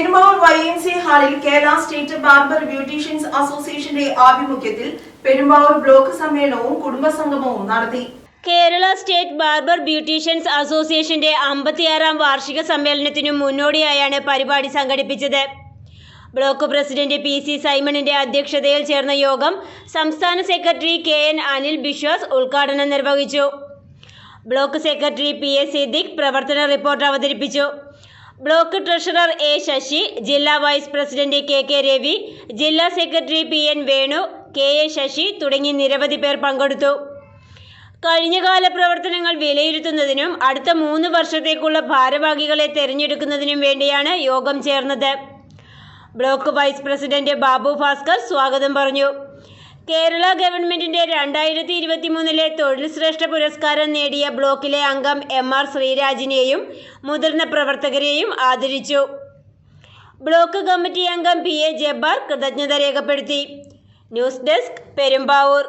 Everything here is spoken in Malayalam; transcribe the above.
പെരുമ്പാവൂർ YMC ഹാളിൽ കേരള സ്റ്റേറ്റ് ബാർബർ ബ്യൂട്ടീഷ്യൻസ് അസോസിയേഷന്റെ ആഭിമുഖ്യത്തിൽ പെരുമ്പാവൂർ ബ്ലോക്ക് സമ്മേളനവും കുടുംബസംഗമവും നടത്തി. കേരള സ്റ്റേറ്റ് ബാർബർ ബ്യൂട്ടീഷ്യൻസ് അസോസിയേഷന്റെ 56ാം വാർഷിക സമ്മേളനത്തിനു മുന്നോടിയായാണ് പരിപാടി സംഘടിപ്പിച്ചത്. ബ്ലോക്ക് പ്രസിഡന്റ് PC സൈമണിന്റെ അധ്യക്ഷതയിൽ ചേർന്ന യോഗം സംസ്ഥാന സെക്രട്ടറി KN അനിൽ ബിശ്വാസ് ഉദ്ഘാടനം നിർവഹിച്ചു. ബ്ലോക്ക് സെക്രട്ടറി PA സിദ്ദിഖ് പ്രവർത്തന റിപ്പോർട്ട് അവതരിപ്പിച്ചു. ബ്ലോക്ക് ട്രഷറർ A ശശി, ജില്ലാ വൈസ് പ്രസിഡന്റ് KK രവി, ജില്ലാ secretary PN Venu, KA Sasi തുടങ്ങി നിരവധി പേർ പങ്കെടുത്തു. കഴിഞ്ഞകാല പ്രവർത്തനങ്ങൾ വിലയിരുത്തുന്നതിനും അടുത്ത 3 വർഷത്തേക്കുള്ള ഭാരവാഹികളെ തെരഞ്ഞെടുക്കുന്നതിനും വേണ്ടിയാണ് യോഗം ചേർന്നത്. Block vice president Babu Bhaskar സ്വാഗതം പറഞ്ഞു. കേരള ഗവൺമെന്റിന്റെ 2023 തൊഴിൽ ശ്രേഷ്ഠ പുരസ്കാരം നേടിയ ബ്ലോക്കിലെ അംഗം MR ശ്രീരാജിനെയും മുതിർന്ന പ്രവർത്തകരെയും ആദരിച്ചു. ബ്ലോക്ക് കമ്മിറ്റി അംഗം PA ജബ്ബാർ കൃതജ്ഞത രേഖപ്പെടുത്തി. News desk, Perumbavoor.